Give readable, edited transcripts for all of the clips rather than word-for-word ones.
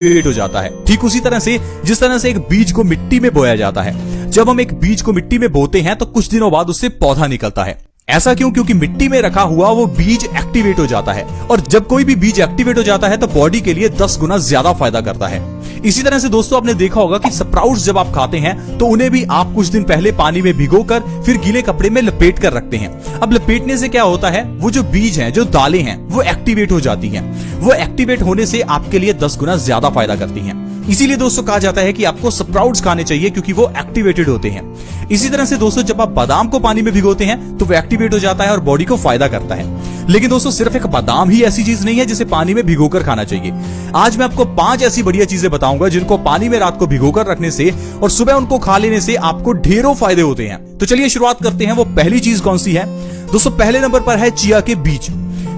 Activate हो जाता है। ठीक उसी तरह से जिस तरह से एक बीज को मिट्टी में बोया जाता है, जब हम एक बीज को मिट्टी में बोते हैं तो कुछ दिनों बाद उससे पौधा निकलता है। ऐसा क्यों? क्योंकि मिट्टी में रखा हुआ वो बीज एक्टिवेट हो जाता है, और जब कोई भी बीज एक्टिवेट हो जाता है तो बॉडी के लिए 10 गुना ज्यादा फायदा करता है। इसी तरह से दोस्तों आपने देखा होगा कि स्प्राउट्स जब आप खाते हैं तो उन्हें भी आप कुछ दिन पहले पानी में भिगोकर फिर गीले कपड़े में लपेट कर रखते हैं। अब लपेटने से क्या होता है, वो जो बीज हैं, जो दालें हैं, वो एक्टिवेट हो जाती हैं। वो एक्टिवेट होने से आपके लिए 10 गुना ज्यादा फायदा करती हैं। इसीलिए दोस्तों कहा जाता है कि आपको स्प्राउट्स खाने चाहिए, क्योंकि वो एक्टिवेटेड होते हैं। इसी तरह से दोस्तों जब आप बादाम को पानी में भिगोते हैं तो वो एक्टिवेट हो जाता है और बॉडी को फायदा करता है। लेकिन दोस्तों सिर्फ एक बादाम ही ऐसी चीज नहीं है जिसे पानी में भिगोकर खाना चाहिए। आज मैं आपको 5 ऐसी बढ़िया चीजें बताऊंगा जिनको पानी में रात को भिगोकर रखने से और सुबह उनको खा लेने से आपको ढेरों फायदे होते हैं। तो चलिए शुरुआत करते हैं। वो पहली चीज कौन सी है दोस्तों? पहले नंबर पर है चिया के बीज।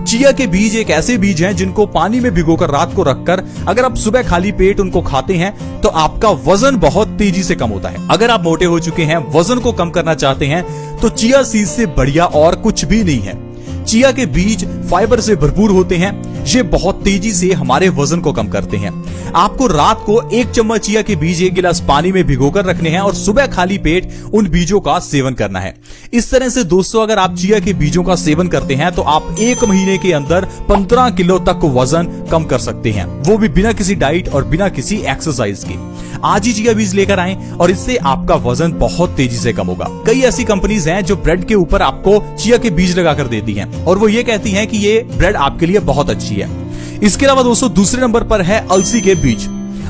चिया के बीज एक ऐसे बीज हैं जिनको पानी में भिगोकर रात को रखकर अगर आप सुबह खाली पेट उनको खाते हैं तो आपका वजन बहुत तेजी से कम होता है। अगर आप मोटे हो चुके हैं, वजन को कम करना चाहते हैं, तो चिया सीड से बढ़िया और कुछ भी नहीं है। चिया के बीज फाइबर से भरपूर होते हैं, ये बहुत तेजी से हमारे वजन को कम करते हैं। आपको रात को 1 चम्मच चिया के बीज 1 गिलास पानी में भिगोकर रखने हैं और सुबह खाली पेट उन बीजों का सेवन करना है। इस तरह से दोस्तों अगर आप चिया के बीजों का सेवन करते हैं तो आप 1 महीने के अंदर 15 किलो तक वजन कम कर सकते हैं, वो भी बिना किसी डाइट और बिना किसी एक्सरसाइज के। आज ही चिया बीज लेकर आएं और इससे आपका वजन बहुत तेजी से कम होगा। कई ऐसी कंपनीज हैं जो ब्रेड के ऊपर आपको चिया के बीज लगाकर देती हैं और वो ये कहती हैं कि ये ब्रेड आपके लिए बहुत अच्छी है। इसके अलावा दोस्तों दूसरे नंबर पर है अलसी के बीज।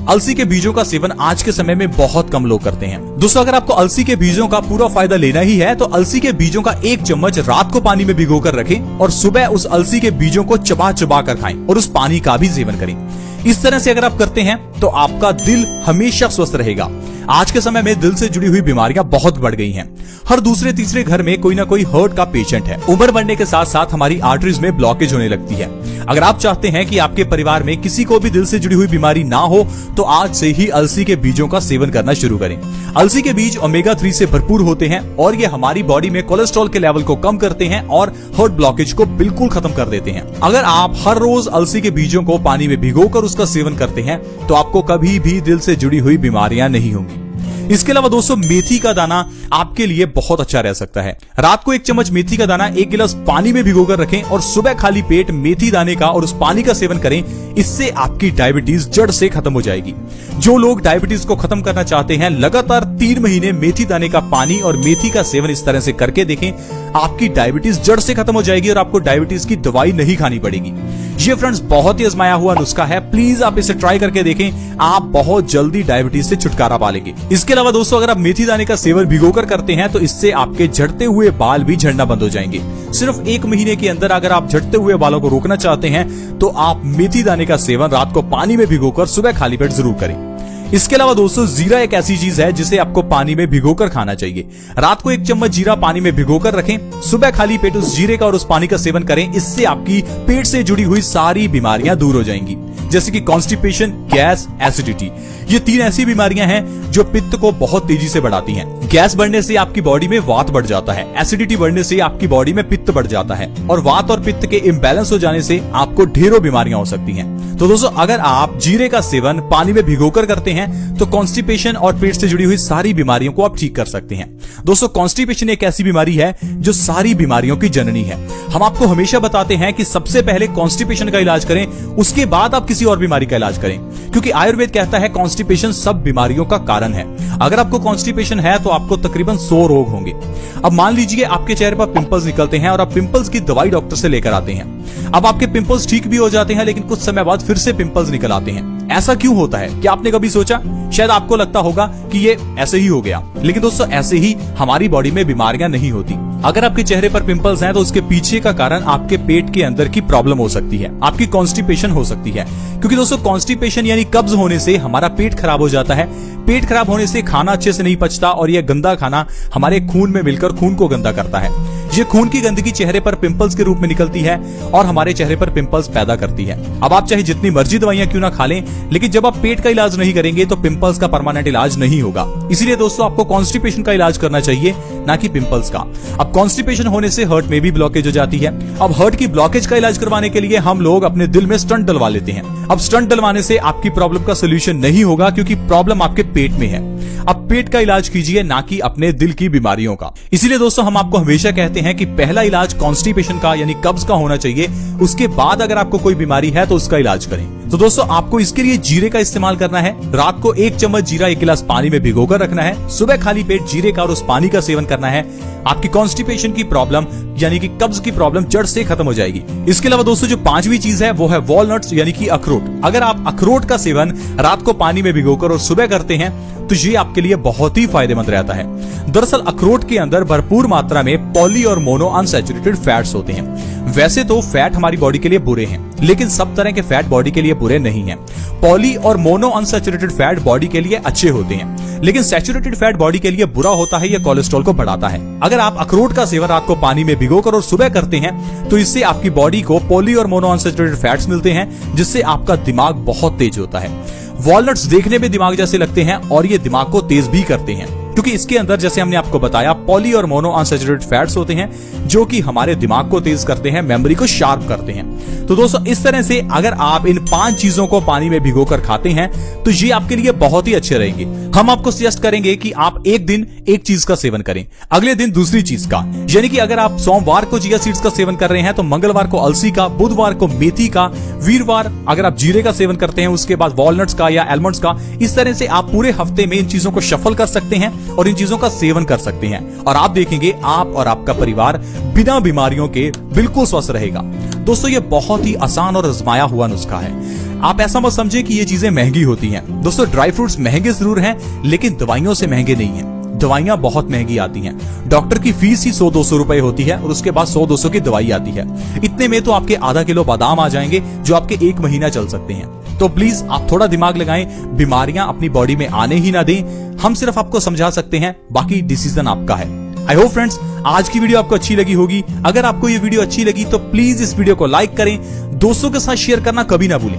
अलसी के बीजों का सेवन आज के समय में बहुत कम लोग करते हैं। दोस्तों अगर आपको अलसी के बीजों का पूरा फायदा लेना ही है तो अलसी के बीजों का 1 चम्मच रात को पानी में भिगोकर रखें और सुबह उस अलसी के बीजों को चबा चबा कर खाएं और उस पानी का भी सेवन करें। इस तरह से अगर आप करते हैं तो आपका दिल हमेशा स्वस्थ रहेगा। आज के समय में दिल से जुड़ी हुई बीमारियां बहुत बढ़ गई हैं। हर दूसरे तीसरे घर में कोई ना कोई हार्ट का पेशेंट है। उम्र बढ़ने के साथ साथ हमारी आर्टरीज में ब्लॉकेज होने लगती है। अगर आप चाहते हैं कि आपके परिवार में किसी को भी दिल से जुड़ी हुई बीमारी ना हो तो आज से ही अलसी के बीजों का सेवन करना शुरू करें। अलसी के बीज ओमेगा 3 से भरपूर होते हैं और ये हमारी बॉडी में कोलेस्ट्रॉल के लेवल को कम करते हैं और हार्ट ब्लॉकेज को बिल्कुल खत्म कर देते हैं। अगर आप हर रोज अलसी के बीजों को पानी में भिगोकर उसका सेवन करते हैं तो आपको कभी भी दिल से जुड़ी हुई बीमारियां नहीं होंगी। इसके अलावा दोस्तों मेथी का दाना आपके लिए बहुत अच्छा रह सकता है। रात को 1 चम्मच मेथी का दाना 1 गिलास पानी में भिगोकर रखें और सुबह खाली पेट मेथी दाने का और उस पानी का सेवन करें। इससे आपकी डायबिटीज जड़ से खत्म हो जाएगी। जो लोग डायबिटीज को खत्म करना चाहते हैं, लगातार 3 महीने मेथी दाने का पानी और मेथी का सेवन इस तरह से करके देखें, आपकी डायबिटीज जड़ से खत्म हो जाएगी और आपको डायबिटीज की दवाई नहीं खानी पड़ेगी। ये फ्रेंड्स बहुत ही आजमाया हुआ नुस्खा है, प्लीज आप इसे ट्राई करके देखें, आप बहुत जल्दी डायबिटीज से छुटकारा पा लेंगे। इसके अलावा दोस्तों अगर आप मेथी दाने का सेवन भिगोकर करते हैं तो इससे आपके झड़ते हुए बाल भी झड़ना बंद हो जाएंगे। सिर्फ 1 महीने के अंदर अगर आप झड़ते हुए बालों को रोकना चाहते हैं तो आप मेथी दाने का सेवन रात को पानी में भिगोकर सुबह खाली पेट जरूर करें। इसके अलावा दोस्तों जीरा एक ऐसी चीज है जिसे आपको पानी में भिगोकर खाना चाहिए। रात को 1 चम्मच जीरा पानी में भिगोकर रखें, सुबह खाली पेट उस जीरे का और उस पानी का सेवन करें। इससे आपकी पेट से जुड़ी हुई सारी बीमारियां दूर हो जाएंगी, जैसे कि कॉन्स्टिपेशन, गैस, एसिडिटी। ये 3 ऐसी बीमारियां हैं जो पित्त को बहुत तेजी से बढ़ाती हैं। गैस बढ़ने से आपकी बॉडी में वात बढ़ जाता है, एसिडिटी बढ़ने से आपकी बॉडी में पित्त बढ़ जाता है और वात और पित्त के इम्बैलेंस हो जाने से आपको ढेरों बीमारियां हो सकती हैं। तो दोस्तों अगर आप जीरे का सेवन पानी में भिगोकर करते हैं तो कॉन्स्टिपेशन और पेट से जुड़ी हुई सारी बीमारियों को आप ठीक कर सकते हैं। दोस्तों कॉन्स्टिपेशन एक ऐसी बीमारी है जो सारी बीमारियों की जननी है। हम आपको हमेशा बताते हैं कि सबसे पहले कॉन्स्टिपेशन का इलाज करें, उसके बाद आप किसी और बीमारी का इलाज करें, क्योंकि आयुर्वेद कहता है कॉन्स्टिपेशन सब बीमारियों का कारण है। अगर आपको कॉन्स्टिपेशन है तो आपको तकरीबन 100 रोग होंगे। अब मान लीजिए आपके चेहरे पर पिंपल्स निकलते हैं और आप पिंपल्स की दवाई डॉक्टर से लेकर आते हैं। अब आपके पिंपल्स ठीक भी हो जाते हैं लेकिन कुछ समय बाद फिर से पिंपल्स निकल आते हैं। ऐसा क्यों होता है? क्या आपने कभी सोचा? शायद आपको लगता होगा कि ये ऐसे ही हो गया, लेकिन दोस्तों ऐसे ही हमारी बॉडी में बीमारियां नहीं होती। अगर आपके चेहरे पर पिंपल्स हैं तो उसके पीछे का कारण आपके पेट के अंदर की प्रॉब्लम हो सकती है, आपकी कॉन्स्टिपेशन हो सकती है। क्योंकि दोस्तों कॉन्स्टिपेशन यानी कब्ज होने से हमारा पेट खराब हो जाता है। पेट खराब होने से खाना अच्छे से नहीं पचता और यह गंदा खाना हमारे खून में मिलकर खून को गंदा करता है। ये खून की गंदगी चेहरे पर पिंपल्स के रूप में निकलती है और हमारे चेहरे पर पिंपल्स पैदा करती है। अब आप चाहे जितनी मर्जी दवाइयां क्यों ना खा लें, लेकिन जब आप पेट का इलाज नहीं करेंगे तो पिंपल्स का परमानेंट इलाज नहीं होगा। इसीलिए दोस्तों आपको कॉन्स्टिपेशन का इलाज करना चाहिए, ना कि पिंपल्स का। अब कॉन्स्टिपेशन होने से हार्ट में भी ब्लॉकेज हो जाती है। अब हार्ट की ब्लॉकेज का इलाज करवाने के लिए हम लोग अपने दिल में स्टंट डलवा लेते हैं। अब स्टंट डलवाने से आपकी प्रॉब्लम का सोल्यूशन नहीं होगा, क्योंकि प्रॉब्लम आपके पेट में है। अब पेट का इलाज कीजिए, ना कि अपने दिल की बीमारियों का। इसीलिए दोस्तों हम आपको हमेशा कहते हैं कि पहला इलाज कॉन्स्टिपेशन का यानी कब्ज का होना चाहिए, उसके बाद अगर आपको कोई बीमारी है तो उसका इलाज करें। तो दोस्तों आपको इसके लिए जीरे का इस्तेमाल करना है। रात को 1 चम्मच जीरा 1 गिलास पानी में भिगोकर रखना है। सुबह खाली पेट जीरे का और उस पानी का सेवन करना है। आपकी कॉन्स्टिपेशन की प्रॉब्लम यानी कि कब्ज की प्रॉब्लम जड़ से खत्म हो जाएगी। इसके अलावा दोस्तों जो 5वीं चीज है वो है वॉलनट्स यानी कि अखरोट। अगर आप अखरोट का सेवन रात को पानी में भिगोकर और सुबह करते हैं तो ये आपके लिए बहुत ही फायदेमंद रहता है। दरअसल अखरोट के अंदर भरपूर मात्रा में पॉली और मोनो अनसैचुरेटेड फैट्स होते हैं। वैसे तो फैट हमारी बॉडी के लिए बुरे हैं, लेकिन सब तरह के फैट बॉडी के लिए बुरे नहीं हैं। पॉली और मोनो अनसैचुरेटेड फैट बॉडी के लिए अच्छे होते हैं, लेकिन सैचुरेटेड फैट बॉडी के लिए बुरा होता है, यह कोलेस्ट्रॉल को बढ़ाता है। अगर आप अखरोट का सेवन रात को पानी में भिगोकर और सुबह करते हैं तो इससे आपकी बॉडी को पॉली और मोनो अनसैचुरेटेड फैट्स मिलते हैं, जिससे आपका दिमाग बहुत तेज होता है। वॉलनट्स देखने में दिमाग जैसे लगते हैं और ये दिमाग को तेज भी करते हैं, क्योंकि इसके अंदर जैसे हमने आपको बताया पॉली और मोनो अनसैचुरेटेड फैट्स होते हैं, जो कि हमारे दिमाग को तेज करते हैं, मेमोरी को शार्प करते हैं। तो दोस्तों इस तरह से अगर आप इन 5 चीजों को पानी में भिगोकर खाते हैं तो ये आपके लिए बहुत ही अच्छे रहेंगे। हम आपको सजेस्ट करेंगे कि आप एक दिन एक चीज का सेवन करें, अगले दिन दूसरी चीज का। यानी कि अगर आप सोमवार को चिया सीड्स का सेवन कर रहे हैं तो मंगलवार को अलसी का, बुधवार को मेथी का, वीरवार अगर आप जीरे का सेवन करते हैं, उसके बाद वॉलनट्स का या एलमंड्स का। इस तरह से आप पूरे हफ्ते में इन चीजों को शफल कर सकते हैं और इन चीजों का सेवन कर सकते हैं, और आप देखेंगे आप और आपका परिवार बिना बीमारियों के बिल्कुल स्वस्थ रहेगा। दोस्तों ये बहुत ही आसान और आजमाया हुआ नुस्खा है। आप ऐसा मत समझे कि ये चीजें महंगी होती हैं। दोस्तों ड्राई फ्रूट्स महंगे जरूर हैं, लेकिन दवाइयों से महंगे नहीं हैं। दवाइयां बहुत महंगी आती हैं। डॉक्टर की फीस ही 100-200 रुपए होती है और उसके बाद 100-200 की दवाई आती है। इतने में तो आपके आधा किलो बादाम आ जाएंगे, जो आपके 1 महीना चल सकते हैं। तो प्लीज आप थोड़ा दिमाग लगाएं, बीमारियां अपनी बॉडी में आने ही ना दें। हम सिर्फ आपको समझा सकते हैं, बाकी डिसीजन आपका है। आई होप फ्रेंड्स आज की वीडियो आपको अच्छी लगी होगी। अगर आपको ये वीडियो अच्छी लगी तो प्लीज इस वीडियो को लाइक करें, दोस्तों के साथ शेयर करना कभी ना भूलें।